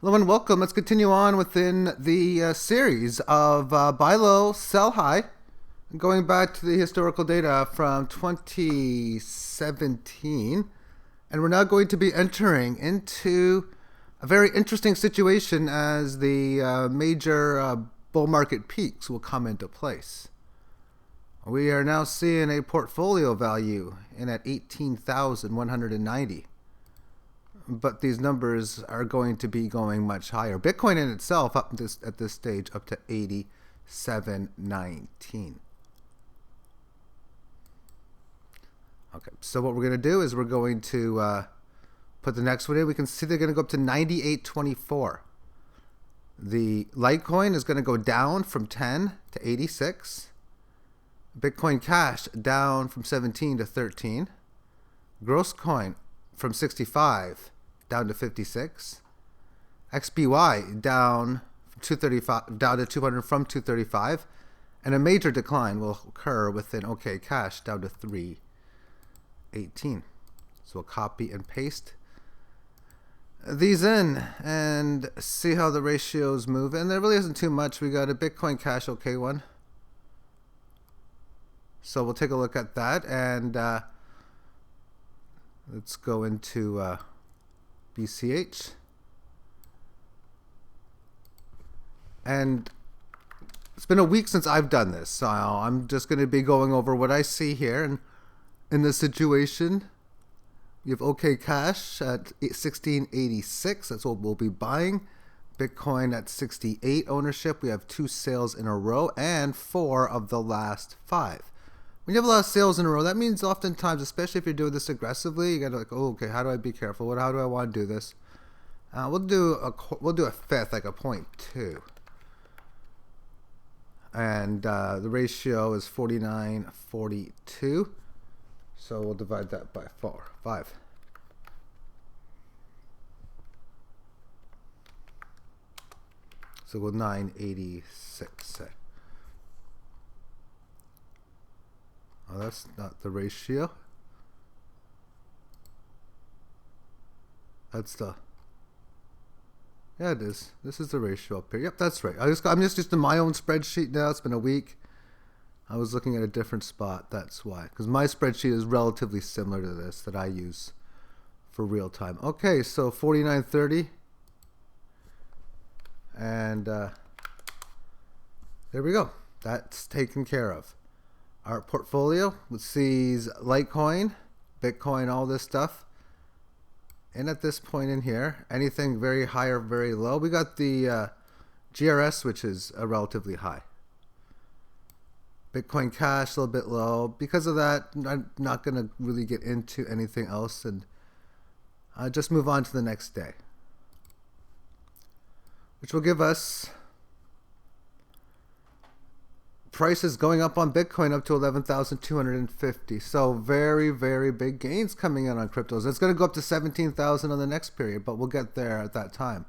Hello and welcome. Let's continue on within the series of buy low, sell high, going back to the historical data from 2017. And we're now going to be entering into a very interesting situation as the major bull market peaks will come into place. We are now seeing a portfolio value in at 18,190. But these numbers are going to be going much higher. Bitcoin in itself at this stage up to 87.19. Okay, so what we're going to do is we're going to put the next one in. We can see they're going to go up to 98.24. The Litecoin is going to go down from 10 to 86. Bitcoin Cash down from 17 to 13. Gross Coin from 65 down to 56. XBY down from 235 down to 200 from 235, and a major decline will occur within OK Cash down to 318. So we'll copy and paste these in and see how the ratios move. And there really isn't too much. We got a Bitcoin Cash OK one. So we'll take a look at that, and let's go into BCH. And it's been a week since I've done this, so I'm just going to be going over what I see here. And in this situation, you have OK Cash at 1686. That's what we'll be buying. Bitcoin at 68 ownership. We have 2 sales in a row and 4 of the last 5. When you have a lot of sales in a row, that means oftentimes, especially if you're doing this aggressively, you got to like, oh, okay, how do I be careful? How do I want to do this? We'll do a fifth, like a 0.2, and the ratio is 49:42. So we'll divide that by 5. So we'll 986 say. Oh, that's not the ratio. That's the... Yeah, it is. This is the ratio up here. Yep, that's right. I'm just using my own spreadsheet now. It's been a week. I was looking at a different spot. That's why. Because my spreadsheet is relatively similar to this that I use for real time. Okay, so 49.30. And there we go. That's taken care of. Our portfolio sees Litecoin, Bitcoin, all this stuff. And at this point in here, anything very high or very low, we got the GRS, which is relatively high. Bitcoin Cash, a little bit low. Because of that, I'm not going to really get into anything else, and just move on to the next day, which will give us prices going up on Bitcoin up to 11,250. So very, very big gains coming in on cryptos. It's going to go up to 17,000 on the next period, but we'll get there at that time.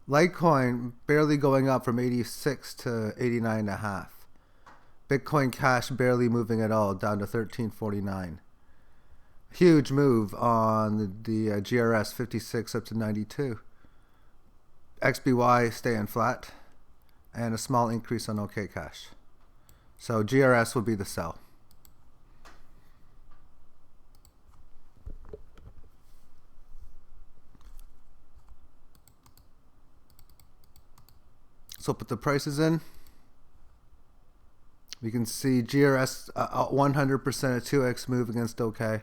Litecoin barely going up from 86 to 89.5. Bitcoin Cash barely moving at all, down to 1349. Huge move on the GRS, 56 up to 92. XBY staying flat, and a small increase on OK Cash. So GRS will be the sell. So put the prices in. We can see GRS 100% a 2x move against OK,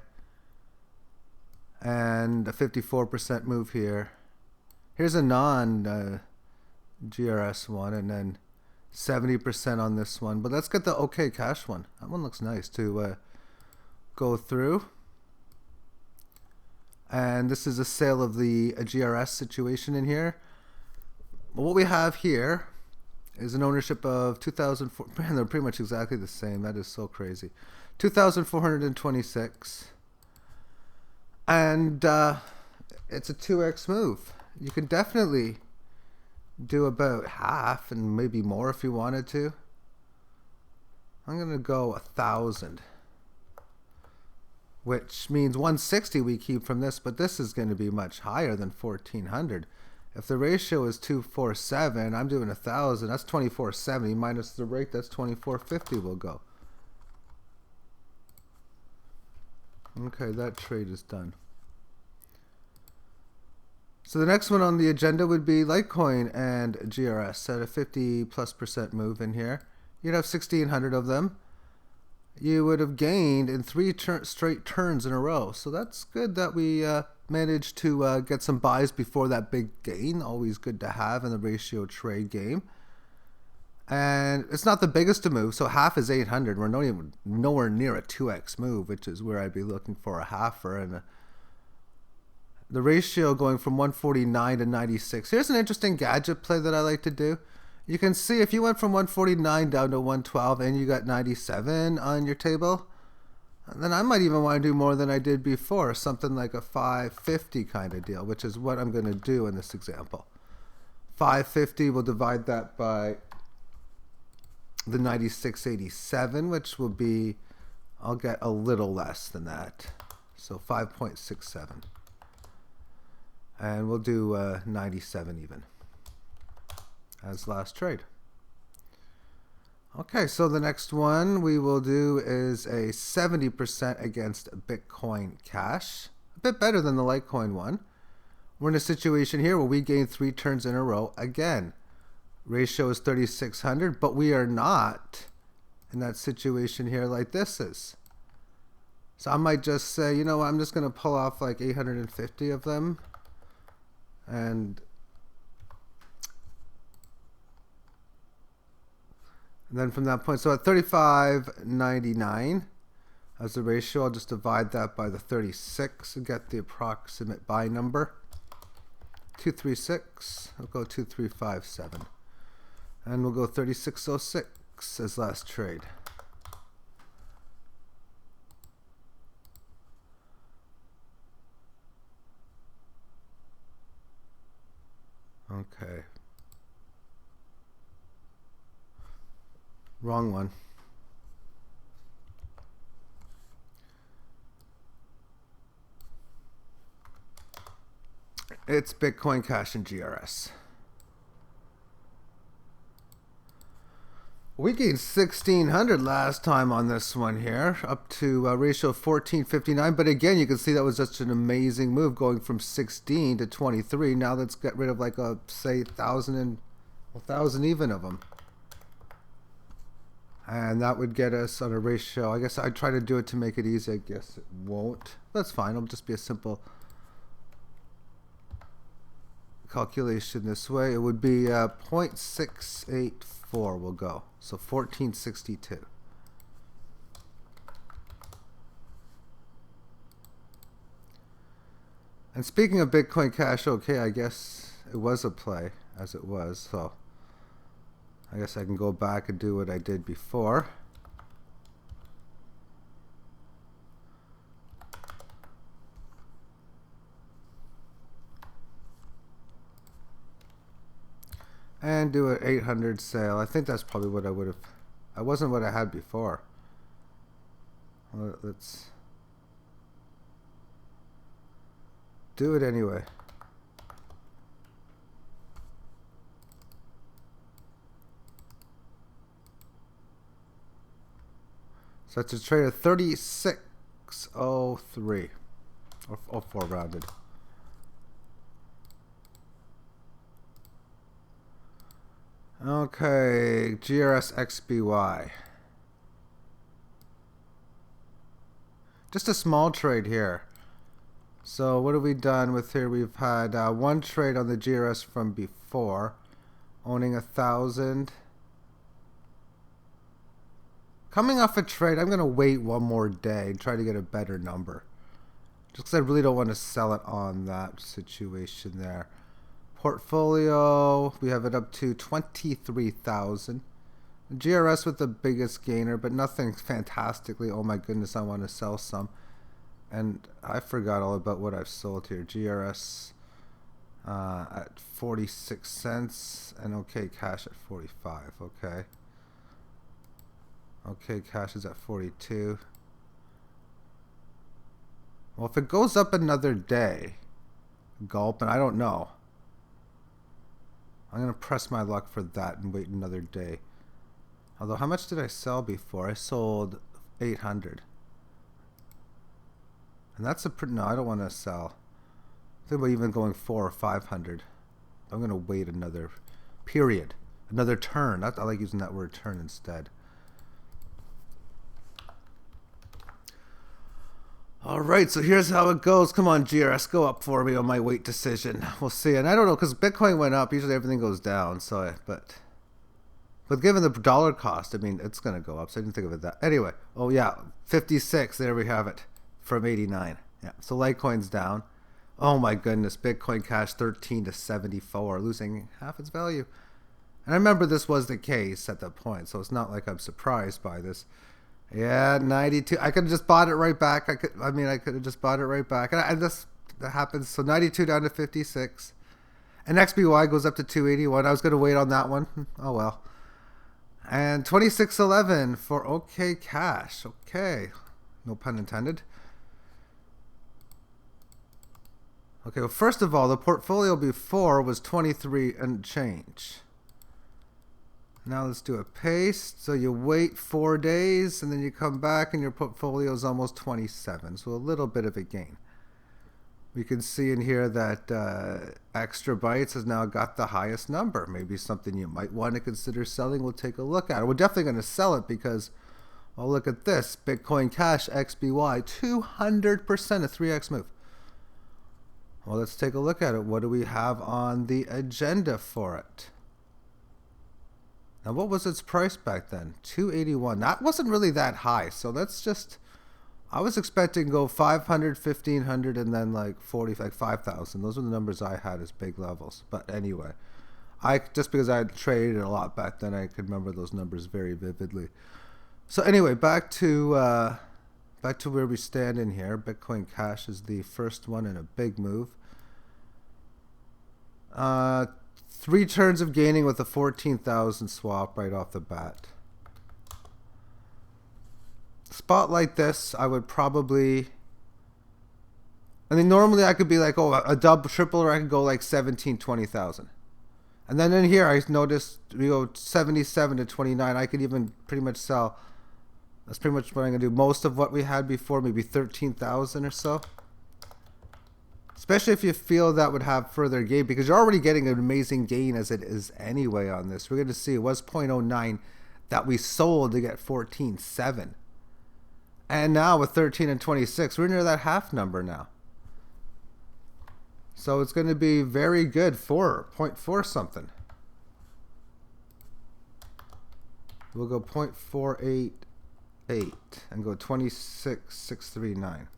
and a 54% move here. Here's a non GRS one, and then 70% on this one. But let's get the OK Cash one. That one looks nice to go through. And this is a sale of the GRS situation in here. But what we have here is an ownership of 2,004. Man, they're pretty much exactly the same. That is so crazy. 2,426. And it's a 2x move. You can definitely do about half and maybe more if you wanted to. I'm going to go 1,000. which means 160 we keep from this, but this is going to be much higher than 1400. If the ratio is 247, I'm doing 1,000. That's 2470 minus the rate. That's 2450 will go. Okay, that trade is done. So the next one on the agenda would be Litecoin and GRS at a 50+% move in here. You'd have 1,600 of them. You would have gained in 3 straight turns in a row. So that's good that we managed to get some buys before that big gain. Always good to have in the ratio trade game. And it's not the biggest to move, so half is 800. We're nowhere near a 2x move, which is where I'd be looking for a halfer. And the ratio going from 149 to 96. Here's an interesting gadget play that I like to do. You can see if you went from 149 down to 112 and you got 97 on your table, then I might even want to do more than I did before, something like a 550 kind of deal, which is what I'm going to do in this example. 550, we'll divide that by the 96.87, which will be, I'll get a little less than that. So 5.67. And we'll do 97 even as last trade. Okay, so the next one we will do is a 70% against Bitcoin Cash. A bit better than the Litecoin one. We're in a situation here where we gain 3 turns in a row again. Ratio is 3,600, but we are not in that situation here like this is. So I might just say, you know, I'm just going to pull off like 850 of them. And then from that point, so at 35.99 as the ratio, I'll just divide that by the 36 and get the approximate buy number. 236, I'll go 2357. And we'll go 3606 as last trade. Okay. Wrong one. It's Bitcoin Cash and GRS. We gained 1,600 last time on this one here, up to a ratio of 1459. But again, you can see that was just an amazing move going from 16 to 23. Now let's get rid of like a, say, 1,000 even of them. And that would get us on a ratio. I guess I'd try to do it to make it easy. I guess it won't. That's fine. It'll just be a simple calculation this way. It would be 0.684 will go. So 1462. And speaking of Bitcoin Cash, okay, I guess it was a play as it was. So I guess I can go back and do what I did before. And do an 800 sale. I think that's probably what I would have. That wasn't what I had before. Well, let's do it anyway. So it's a trade of 3603 or 04 rounded. Okay, GRS XBY. Just a small trade here. So what have we done with here? We've had one trade on the GRS from before, owning 1,000. Coming off a trade, I'm going to wait one more day and try to get a better number. Just because I really don't want to sell it on that situation there. Portfolio, we have it up to 23,000. GRS with the biggest gainer, but nothing fantastically. Oh my goodness, I want to sell some. And I forgot all about what I've sold here. GRS at 46 cents and OK Cash at 45. Okay. OK Cash is at 42. Well, if it goes up another day, gulp, and I don't know. I'm going to press my luck for that and wait another day. Although, how much did I sell before? I sold 800. And that's a pretty... No, I don't want to sell. I think about even going 400 or 500. I'm going to wait another period. Another turn. I like using that word turn instead. Alright, so here's how it goes. Come on, GRS, go up for me on my wait decision. We'll see. And I don't know, because Bitcoin went up. Usually everything goes down. But given the dollar cost, I mean, it's going to go up. So I didn't think of it that. Anyway, oh yeah, 56. There we have it. From 89. Yeah, so Litecoin's down. Oh my goodness, Bitcoin Cash 13 to 74, losing half its value. And I remember this was the case at that point, so it's not like I'm surprised by this. Yeah, 92. I could have just bought it right back. I could have just bought it right back. And that happens. So 92 down to 56. And XBY goes up to 281. I was going to wait on that one. Oh well. And 2611 for OK Cash. Okay. No pun intended. Okay, well, first of all, the portfolio before was 23 and change. Now let's do a paste. So you wait 4 days, and then you come back, and your portfolio is almost 27. So a little bit of a gain. We can see in here that Extra Bytes has now got the highest number. Maybe something you might want to consider selling. We'll take a look at it. We're definitely going to sell it because, well, look at this. Bitcoin Cash XBY, 200% a 3x move. Well, let's take a look at it. What do we have on the agenda for it? Now, what was its price back then? 281. That wasn't really that high. So let's just... I was expecting to go 500, 1500, and then like 40, like 5,000. Those were the numbers I had as big levels. But anyway, just because I had traded a lot back then, I could remember those numbers very vividly. So anyway, back to where we stand in here. Bitcoin Cash is the first one in a big move. 3 turns of gaining with a 14,000 swap right off the bat. Spot like this, I would probably... I mean, normally I could be like, oh, a double, triple, or I could go like 17, 20,000. And then in here, I noticed we go 77 to 29. I could even pretty much sell... That's pretty much what I'm going to do. Most of what we had before, maybe 13,000 or so. Especially if you feel that would have further gain, because you're already getting an amazing gain as it is anyway on this. We're going to see it was 0.09 that we sold to get 14.7. And now with 13 and 26, we're near that half number now. So it's going to be very good for 0.4 something. We'll go 0.488 and go 26,639.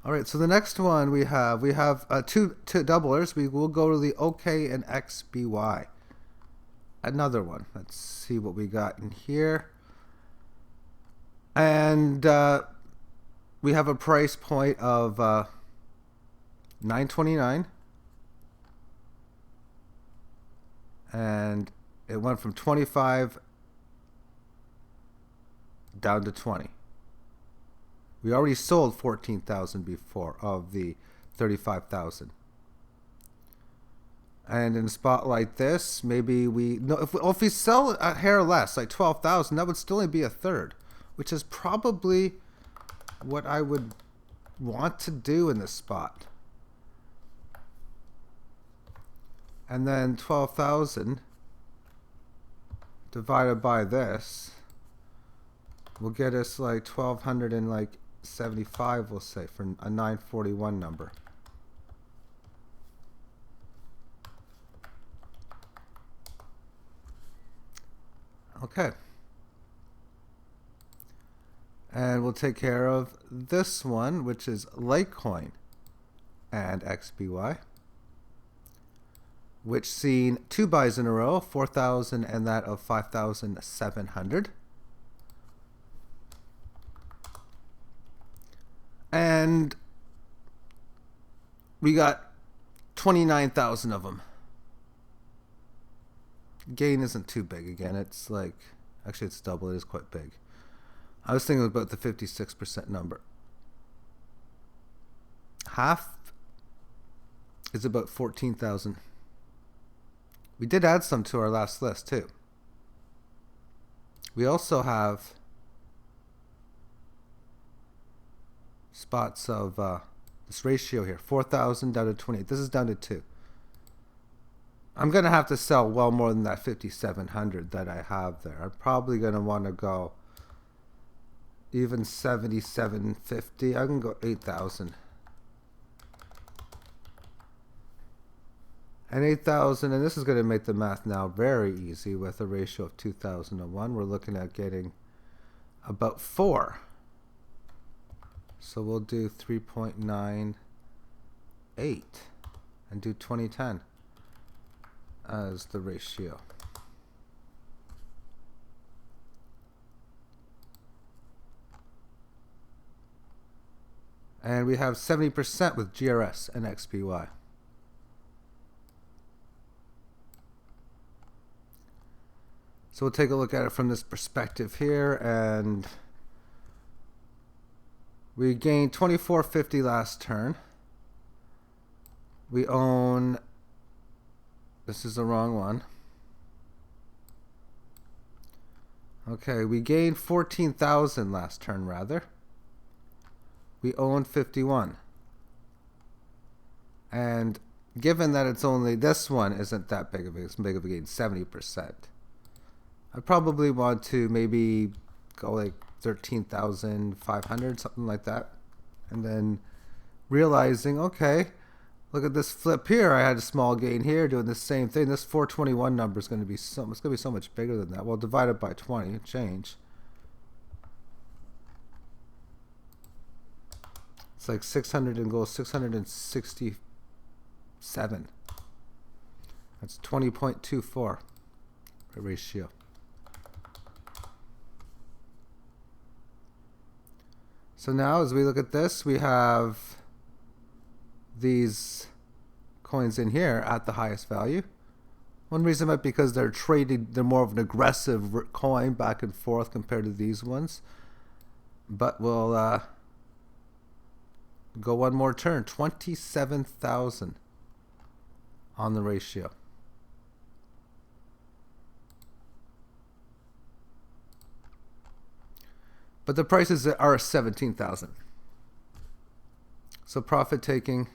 All right, so the next one we have two doublers. We will go to the OK and XBY. Another one. Let's see what we got in here. And we have a price point of $9.29. And it went from 25 down to 20. We already sold 14,000 before of the 35,000. And in a spot like this, maybe if we sell a hair less, like 12,000, that would still only be a third, which is probably what I would want to do in this spot. And then 12,000 divided by this will get us like 1,275, we'll say, for a 941 number. Okay. And we'll take care of this one, which is LITECOIN and XBY, which seen 2 buys in a row, 4,000 and that of 5,700. And we got 29,000 of them. Gain isn't too big again. It's like, actually it's double. It is quite big. I was thinking about the 56% number. half is about 14,000. We did add some to our last list too. We also have spots of this ratio here, 4,000 down to 28. This is down to 2. I'm going to have to sell well more than that 5,700 that I have there. I'm probably going to want to go even 7,750. I can go 8,000. And 8,000, and this is going to make the math now very easy with a ratio of 2,001. We're looking at getting about 4. So we'll do 3.98 and do 2010 as the ratio. And we have 70% with GRS and XPY. So we'll take a look at it from this perspective here, and we gained 2450 last turn. We own, this is the wrong one. Okay, we gained 14,000 last turn rather. We own 51. And given that it's only, this one isn't that big of a gain, 70%. I probably want to maybe go like 13,500, something like that. And then realizing, okay, look at this flip here. I had a small gain here doing the same thing. This 421 number is going to be so much bigger than that. Well, divide it by 20 and change. It's like 600 and goes 667. That's 20.24 ratio. So now as we look at this, we have these coins in here at the highest value. One reason might be because they're more of an aggressive coin back and forth compared to these ones. But we'll go one more turn, 27,000 on the ratio. But the prices are 17,000. So profit taking,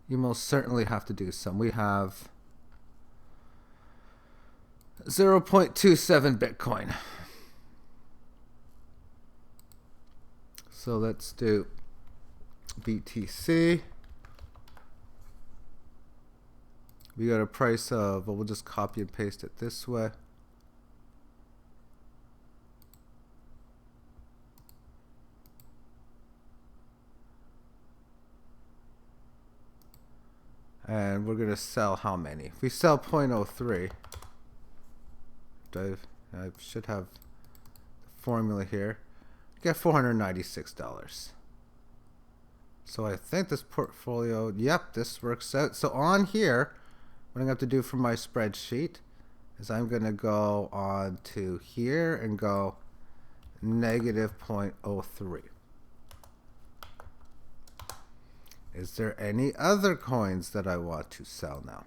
you most certainly have to do some. We have 0.27 Bitcoin. So let's do BTC. We got a price of, well, we'll just copy and paste it this way. And we're going to sell how many? If we sell 0.03, I should have the formula here, get $496. So I think this portfolio, yep, this works out. So on here, what I'm going to have to do for my spreadsheet is I'm going to go on to here and go negative 0.03. Is there any other coins that I want to sell now?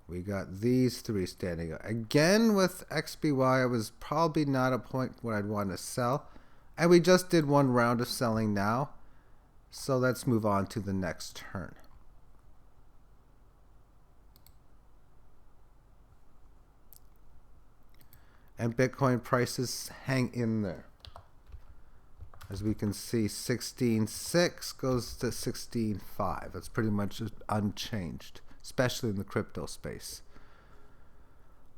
We got these three standing out. Again, with XBY, I was probably not a point where I'd want to sell. And we just did one round of selling now. So let's move on to the next turn. And Bitcoin prices hang in there. As we can see, 16.6 goes to 16.5. That's pretty much unchanged, especially in the crypto space.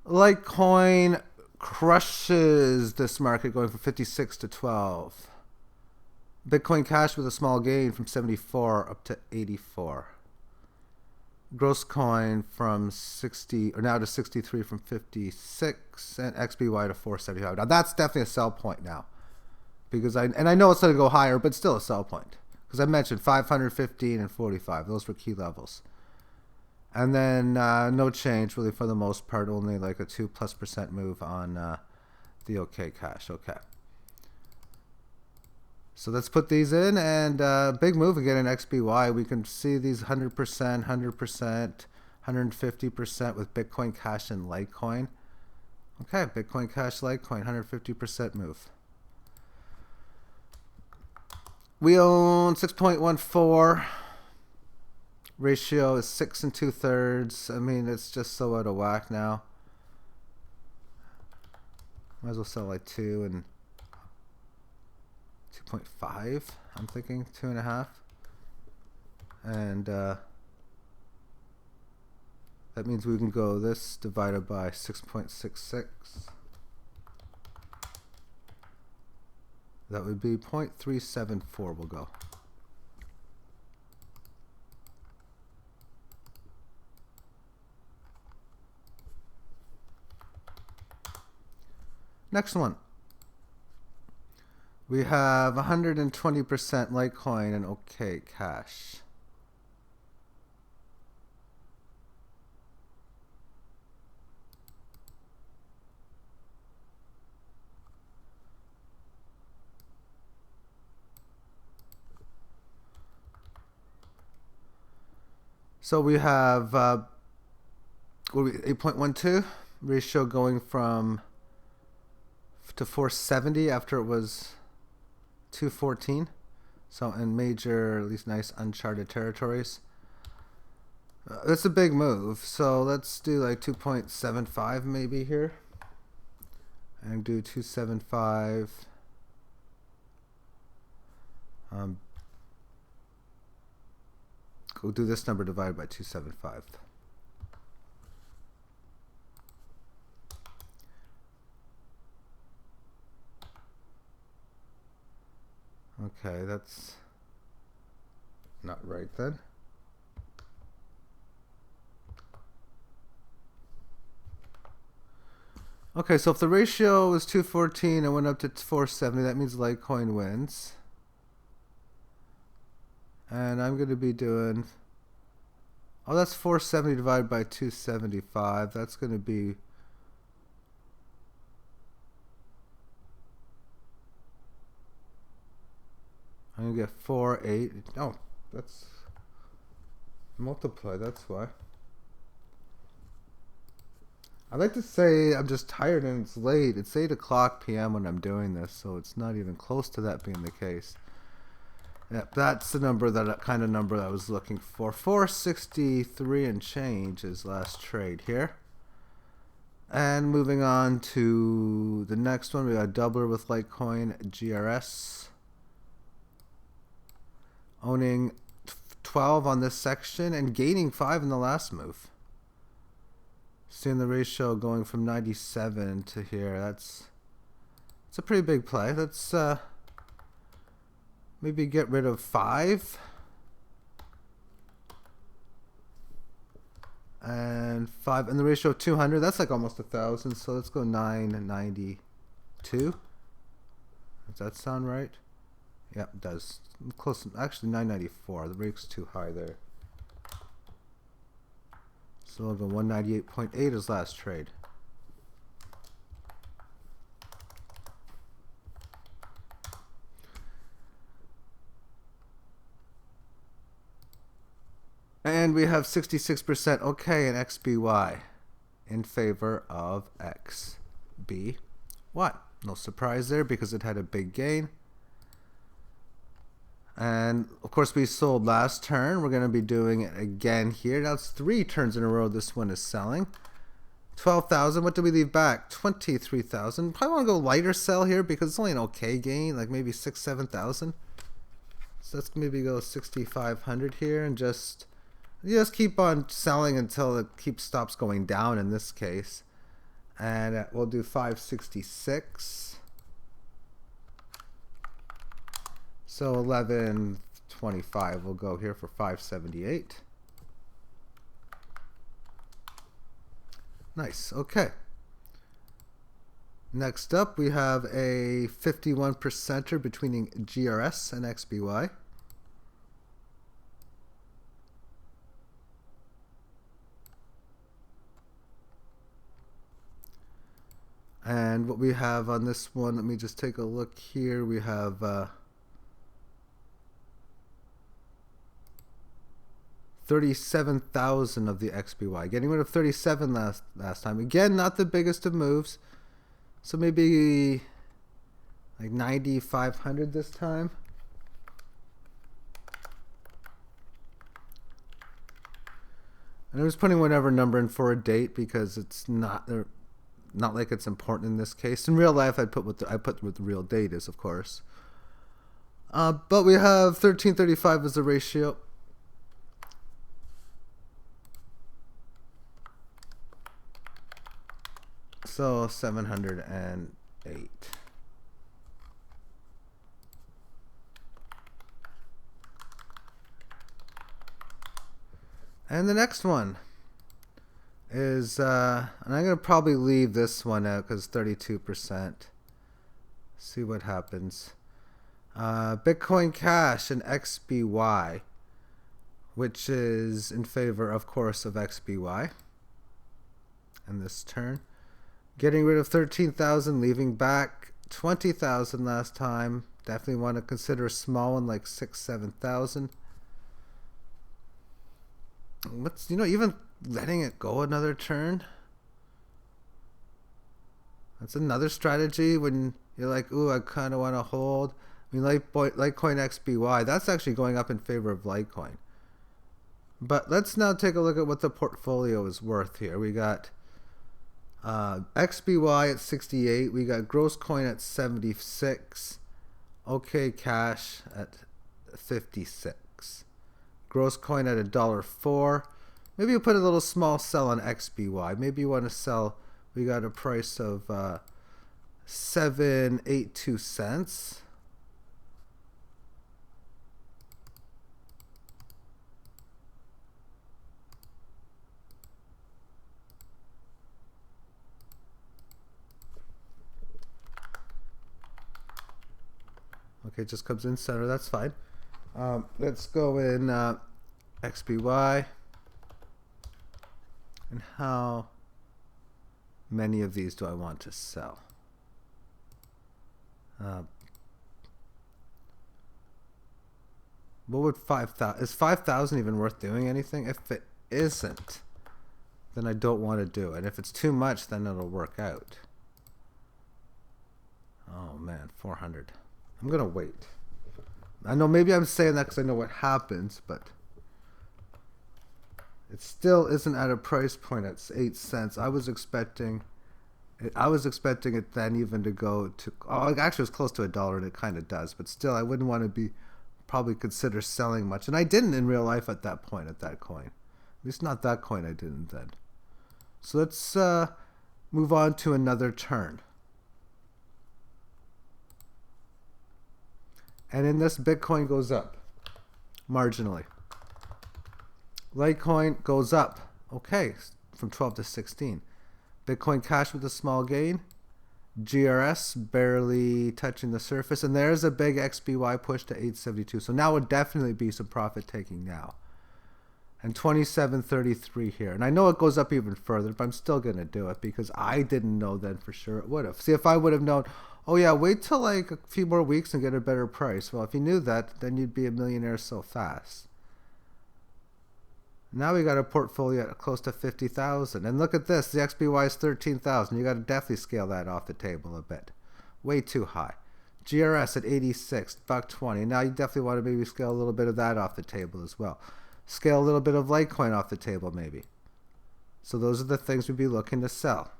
LITECOIN crushes this market, going from 56 to 12. Bitcoin Cash with a small gain from 74 up to 84. Gross coin from 60 or now to 63 from 56, and XBY to 475. Now that's definitely a sell point now. Because I know it's going to go higher, but still a sell point. Because I mentioned 515 and 45. Those were key levels. And then no change really for the most part. Only like a 2+% move on the OK Cash. Okay. So let's put these in, and big move again in XBY. We can see these 100%, 100%, 150% with Bitcoin Cash and Litecoin. Okay, Bitcoin Cash, Litecoin, 150% move. We own 6.14. Ratio is 6 2/3. I mean, it's just so out of whack now. Might as well sell like 2 and 2.5. I'm thinking 2.5. And that means we can go this divided by 6.66. That would be 0.374. We'll go. Next one. We have 120% Litecoin and OK Cash. So we have 8.12 ratio going from to 470 after it was 214. So in major, at least nice uncharted territories. That's a big move. So let's do like 2.75 maybe here. And do 275. We'll do this number divided by 275. Okay, that's not right then. Okay, so if the ratio was 214 and went up to 470, that means Litecoin wins. And I'm going to be doing, oh, that's 470 divided by 275. That's going to be, I'm going to get 4.8. Oh, that's multiply, that's why. I like to say I'm just tired and it's late. It's 8 o'clock p.m. when I'm doing this, so it's not even close to that being the case. Yep, that's the number, that kind of number I was looking for. 463 and change is last trade here. And moving on to the next one, we got a doubler with Litecoin GRS. Owning 12 on this section and gaining 5 in the last move. Seeing the ratio going from 97 to here, it's a pretty big play. Let's maybe get rid of 5 and 5, and the ratio of 200. That's like almost 1,000. So let's go 992. Does that sound right? Yep, it does. Close. Actually, 994. The rate's too high there. So we'll go 198.8 as last trade. And we have 66% OK in XBY in favor of XBY. No surprise there because it had a big gain. And of course we sold last turn. We're going to be doing it again here. Now it's 3 turns in a row this one is selling. 12,000. What did we leave back? 23,000. Probably want to go lighter sell here because it's only an okay gain, like maybe 6,000-7,000. So let's maybe go 6,500 here and just keep on selling until it stops going down in this case. And we'll do 566. So 11.25 we'll go here for 578. Nice. Okay. Next up we have a 51%er between GRS and XBY. And what we have on this one, let me just take a look here. We have 37,000 of the XBY. Getting rid of 37 last time. Again, not the biggest of moves. So maybe like 9,500 this time. And I was putting whatever number in for a date because it's not like it's important in this case. In real life, I put what the real date is, of course. But we have 1335 as the ratio. So 708. And the next one is, and I'm going to probably leave this one out because 32%. See what happens. Bitcoin Cash and XBY, which is in favor, of course, of XBY. And this turn. Getting rid of 13,000, leaving back 20,000 last time. Definitely want to consider a small one like 6,000-7,000. What's, even letting it go another turn. That's another strategy when you're like, ooh, I kind of want to hold. I mean, LITECOIN XBY, that's actually going up in favor of LITECOIN. But let's now take a look at what the portfolio is worth here. We got XBY at 68. We got gross coin at 76. OK Cash at 56. Gross coin at $1.04. Maybe you put a little small sell on XBY. Maybe you want to sell. We got a price of 7.82 cents. Okay, it just comes in center. That's fine. Let's go in XBY. And how many of these do I want to sell? What would 5,000? Is 5,000 even worth doing anything? If it isn't, then I don't want to do it. If it's too much, then it'll work out. Oh man, 400. I'm gonna wait. I know maybe I'm saying that because I know what happens, but it still isn't at a price point at 8 cents. I was expecting it then even to go to, oh, actually it was close to $1 and it kind of does, but still I wouldn't want to probably consider selling much. And I didn't in real life at that point, at that coin. At least not that coin I didn't then. So let's move on to another turn. And in this, Bitcoin goes up marginally. LITECOIN goes up, okay, from 12 to 16. Bitcoin Cash with a small gain. GRS barely touching the surface. And there's a big XBY push to 872. So now would definitely be some profit taking now. And 27.33 here. And I know it goes up even further, but I'm still going to do it because I didn't know then for sure it would have. See, if I would have known, oh yeah, wait till like a few more weeks and get a better price. Well, if you knew that, then you'd be a millionaire so fast. Now we got a portfolio at close to 50,000. And look at this, the XBY is 13,000. You got to definitely scale that off the table a bit. Way too high. GRS at 86, $1.20. Now you definitely want to maybe scale a little bit of that off the table as well. Scale a little bit of LITECOIN off the table maybe. So those are the things we'd be looking to sell.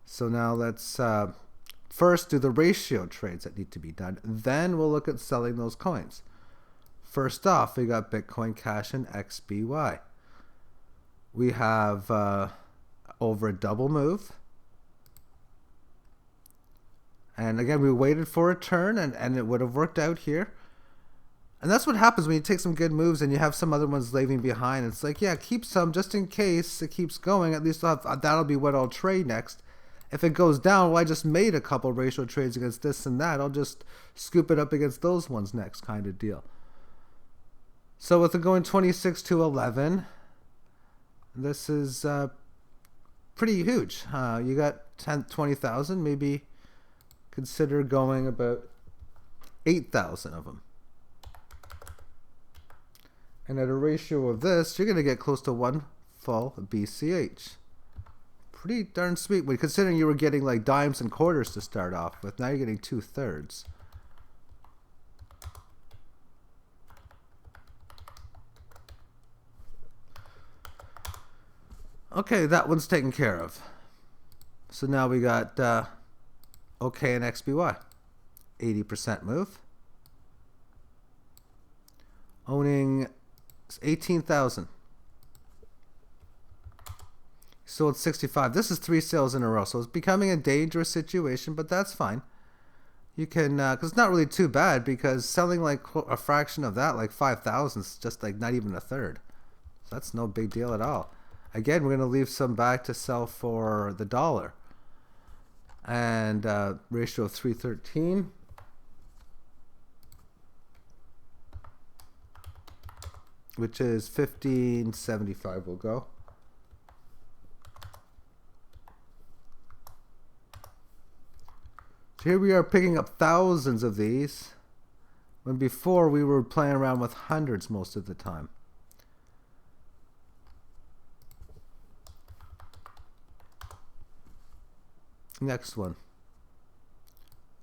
So now let's first do the ratio trades that need to be done. Then we'll look at selling those coins. First off, we got Bitcoin Cash and XBY. We have over a double move. And again, we waited for a turn and it would have worked out here. And that's what happens when you take some good moves and you have some other ones leaving behind. It's like, yeah, keep some just in case it keeps going. At least that'll be what I'll trade next. If it goes down, well, I just made a couple ratio trades against this and that. I'll just scoop it up against those ones next kind of deal. So with it going 26 to 11, this is pretty huge. You got 20,000, maybe consider going about 8,000 of them. And at a ratio of this, you're going to get close to 1 full BCH. Pretty darn sweet, when considering you were getting like dimes and quarters to start off with. Now you're getting 2/3. Okay, that one's taken care of. So now we got OK and XBY. 80% move. Owning 18,000. Sold 65. This is 3 sales in a row, so it's becoming a dangerous situation, but that's fine. You can, because it's not really too bad, because selling like a fraction of that, like 5,000, is just like not even a third. So that's no big deal at all. Again, we're going to leave some back to sell for the dollar. And ratio of 313. Which is 1575 will go. So here we are picking up thousands of these, when before we were playing around with hundreds most of the time. Next one.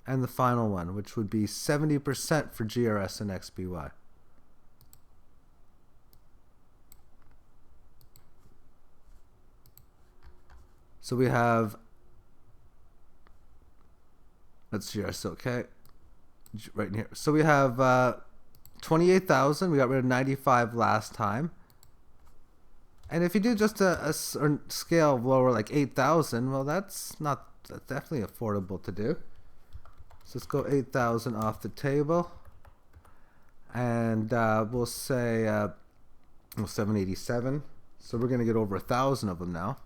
And the final one, which would be 70% for GRS and XBY. So we have, let's GRS, okay, right in here. So we have 28,000. We got rid of 95 last time. And if you do just a scale lower, like 8,000, well, that's definitely affordable to do. So let's go 8,000 off the table. And we'll say 787. So we're going to get over 1,000 of them now.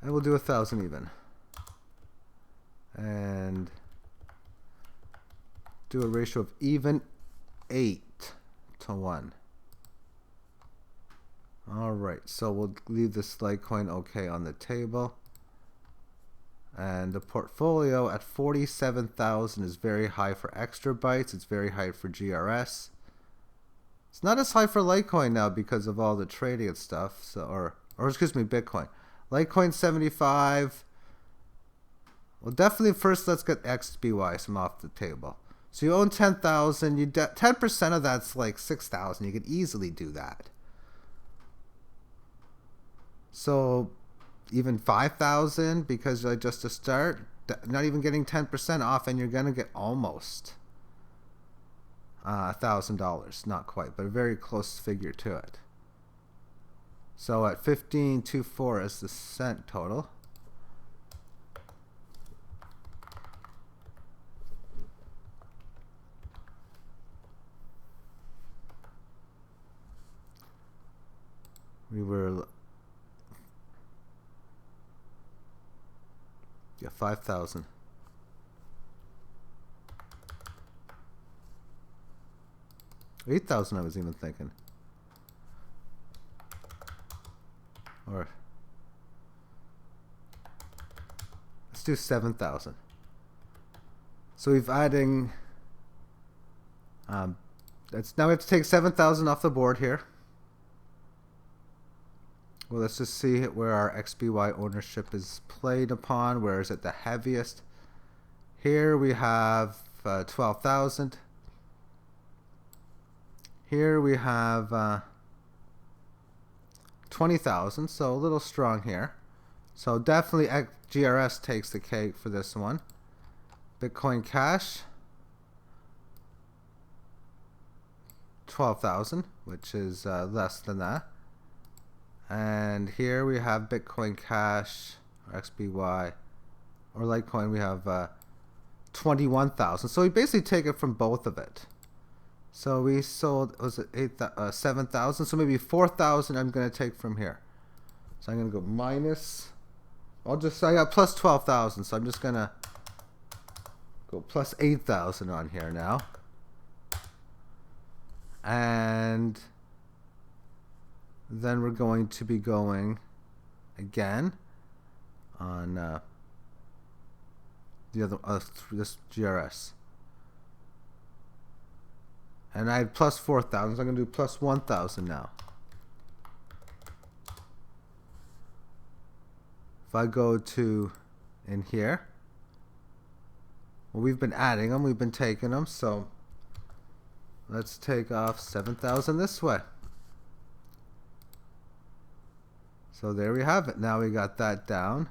And we'll do 1,000 even. And do a ratio of even 8 to 1. Alright, so we'll leave this LITECOIN OK on the table. And the portfolio at 47,000 is very high for extra bytes. It's very high for GRS. It's not as high for LITECOIN now because of all the trading and stuff. So, or excuse me, Bitcoin. LITECOIN 75. Well, definitely first let's get XBY some off the table. So you own 10,000. You 10% of that's like 6,000. You could easily do that. So even 5,000 because just to start, not even getting 10% off, and you're gonna get almost $1,000. Not quite, but a very close figure to it. So at 15.24 is the cent total. We were 5,000. $8,000 I was even thinking. Or let's do 7,000. So we've adding that's now we have to take 7,000 off the board here. Well, let's just see where our XBY ownership is played upon. Where is it the heaviest? Here we have 12,000. Here we have 20,000, so a little strong here. So definitely GRS takes the cake for this one. Bitcoin Cash, 12,000, which is less than that. And here we have Bitcoin Cash, or XBY, or Litecoin, we have 21,000. So we basically take it from both of it. So we sold, was it 7,000? So maybe 4,000 I'm going to take from here. So I'm going to go minus, I got plus 12,000. So I'm just going to go plus 8,000 on here now. And then we're going to be going again on the other this GRS. And I had plus 4,000, so I'm going to do plus 1,000 now. If I go to in here, well, we've been adding them, we've been taking them, so let's take off 7,000 this way. So there we have it. Now we got that down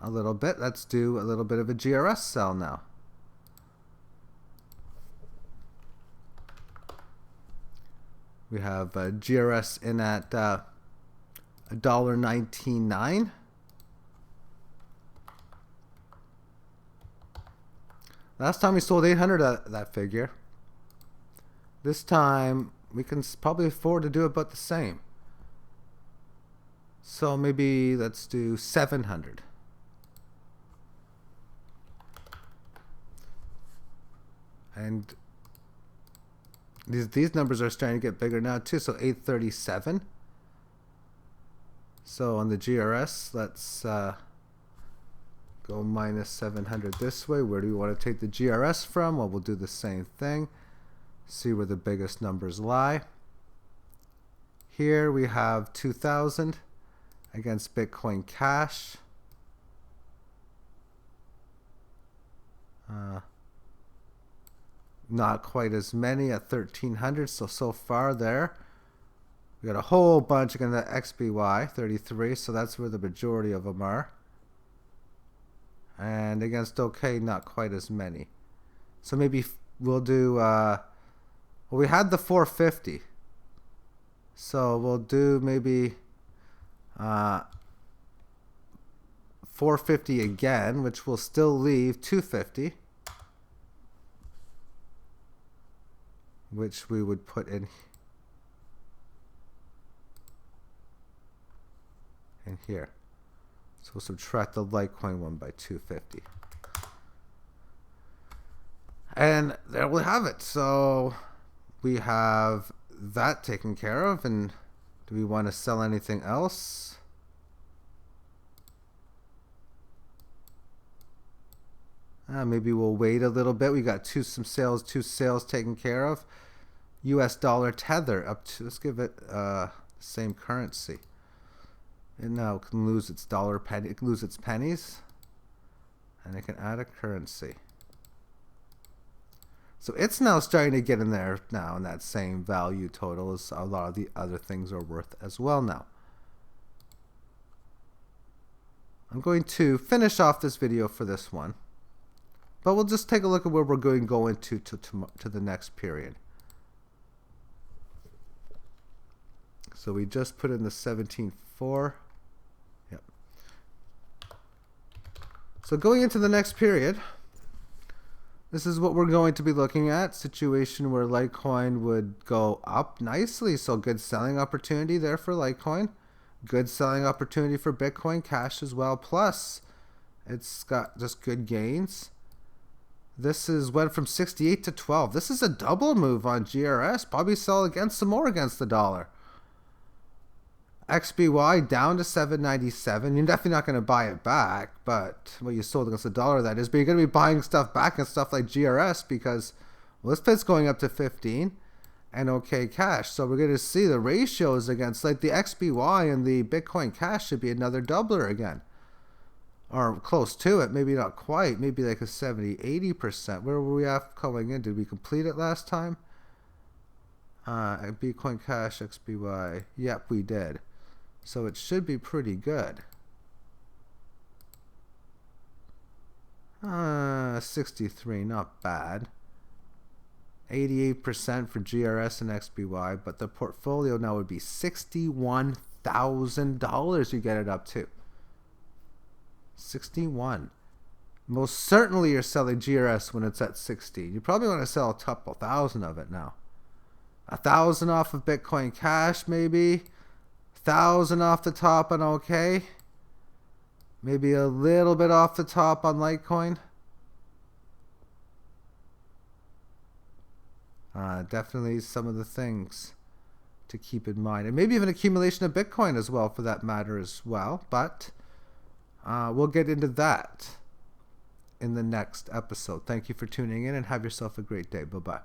a little bit. Let's do a little bit of a GRS sell now. We have GRS in at $1.99. Last time we sold 800 at that figure. This time we can probably afford to do about the same. So maybe let's do 700. And these numbers are starting to get bigger now too. So 837. So on the GRS, let's go minus 700 this way. Where do we want to take the GRS from? Well, we'll do the same thing. See where the biggest numbers lie. Here we have 2,000 against Bitcoin Cash. Not quite as many at 1,300. So far there. We got a whole bunch against the XBY 33. So that's where the majority of them are. And against OK, not quite as many. So maybe we'll do, well, we had the 450. So we'll do maybe 450 again, which will still leave 250. Which we would put in here. So we'll subtract the Litecoin one by 250. And there we have it. So we have that taken care of. And do we want to sell anything else? Maybe we'll wait a little bit. We got two sales taken care of. US dollar tether up to, let's give it the same currency. And now it can lose its penny, it can lose its pennies, and it can add a currency. So it's now starting to get in there now in that same value total as a lot of the other things are worth as well now. I'm going to finish off this video for this one, but we'll just take a look at where we're going to go into to the next period. So we just put in the 17.4. Yep. So going into the next period, this is what we're going to be looking at. Situation where Litecoin would go up nicely. So good selling opportunity there for Litecoin. Good selling opportunity for Bitcoin Cash as well. Plus, it's got just good gains. This went from 68 to 12. This is a double move on GRS. Probably sell against some more against the dollar. XBY down to 797. You're definitely not going to buy it back, but well, you sold against the dollar, that is. But you're going to be buying stuff back and stuff like GRS because, well, this pit's going up to 15 and OK Cash. So we're going to see the ratios against like the XBY and the Bitcoin Cash should be another doubler again. Or close to it, maybe not quite, maybe like a 70-80%. Where were we at going in? Did we complete it last time? Bitcoin Cash, XBY. Yep, we did. So it should be pretty good. 63, not bad. 88% for GRS and XBY, but the portfolio now would be $61,000 you get it up to. 61. Most certainly you're selling GRS when it's at 60. You probably want to sell a couple thousand of it now. 1,000 off of Bitcoin Cash maybe. 1,000 off the top on OK. Maybe a little bit off the top on Litecoin. Definitely some of the things to keep in mind. And maybe even accumulation of Bitcoin as well for that matter as well. But we'll get into that in the next episode. Thank you for tuning in and have yourself a great day. Bye-bye.